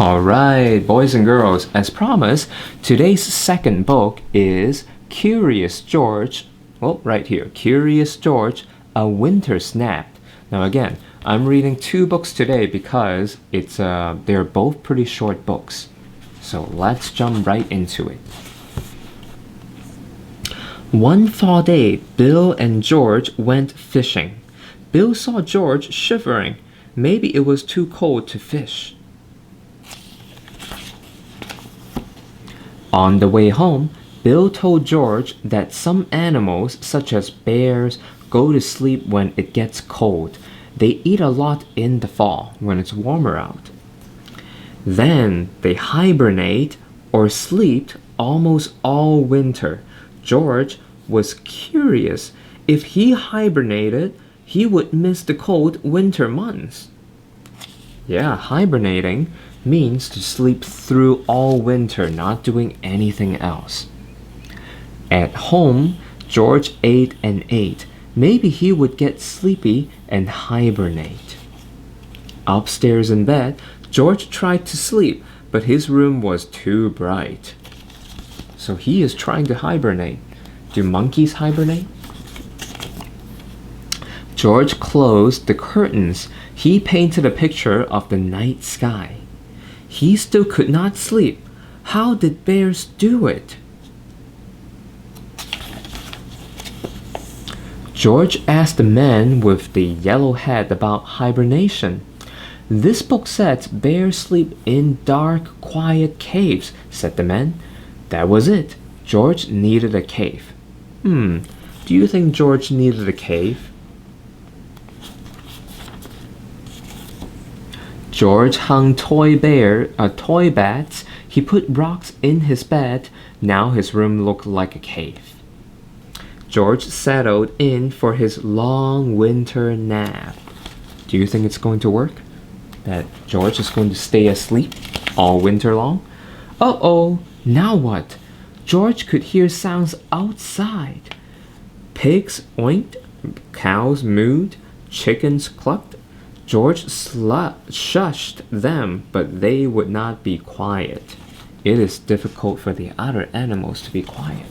Alright, boys and girls, as promised, today's second book is Curious George. Well, right here, Curious George, A Winter Snapped. Now again, I'm reading two books today because they're both pretty short books. So let's jump right into it. One fall day, Bill and George went fishing. Bill saw George shivering. Maybe it was too cold to fish. On the way home, Bill told George that some animals, such as bears, go to sleep when it gets cold. They eat a lot in the fall when it's warmer out. Then they hibernate or sleep almost all winter. George was curious. If he hibernated, he would miss the cold winter months. Yeah, hibernating means to sleep through all winter, not doing anything else. At home, George ate and ate. Maybe he would get sleepy and hibernate. Upstairs in bed, George tried to sleep, but his room was too bright. So he is trying to hibernate. Do monkeys hibernate? George closed the curtains. He painted a picture of the night sky. He still could not sleep. How did bears do it? George asked the man with the yellow hat about hibernation. This book says bears sleep in dark, quiet caves, said the man. That was it. George needed a cave. Do you think George needed a cave? George hung toy beds. He put rocks in his bed. Now his room looked like a cave. George settled in for his long winter nap. Do you think it's going to work? That George is going to stay asleep all winter long? Uh-oh, now what? George could hear sounds outside. Pigs oinked, cows mooed, chickens clucked. George shushed them, but they would not be quiet. It is difficult for the other animals to be quiet.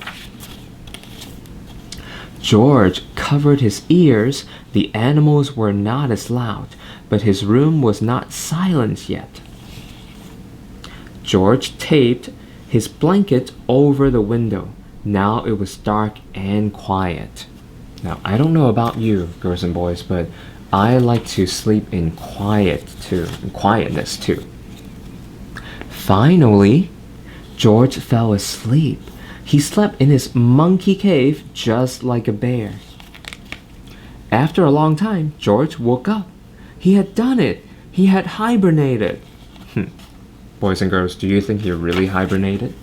George covered his ears. The animals were not as loud, but his room was not silent yet. George taped his blanket over the window. Now it was dark and quiet. Now, I don't know about you, girls and boys, but I like to sleep in quietness too. Finally, George fell asleep. He slept in his monkey cave just like a bear. After a long time, George woke up. He had done it. He had hibernated. Boys and girls, do you think he really hibernated?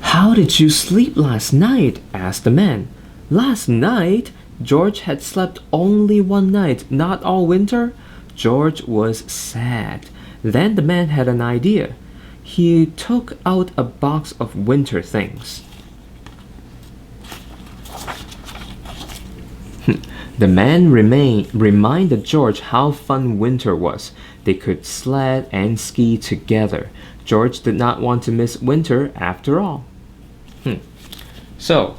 How did you sleep last night? Asked the man. Last night? George had slept only one night, not all winter. George was sad. Then the man had an idea. He took out a box of winter things. The man reminded George how fun winter was. They could sled and ski together. George did not want to miss winter after all. So,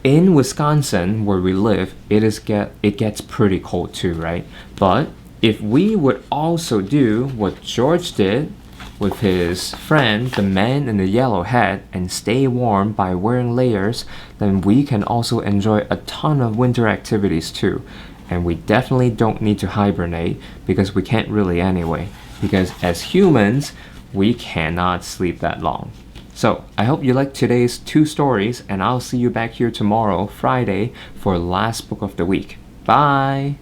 in Wisconsin, where we live, it gets pretty cold too, right? But if we would also do what George did with his friend, the man in the yellow hat, and stay warm by wearing layers, then we can also enjoy a ton of winter activities too. And we definitely don't need to hibernate because we can't really anyway. Because as humans, we cannot sleep that long. So, I hope you liked today's two stories, and I'll see you back here tomorrow, Friday, for last book of the week. Bye!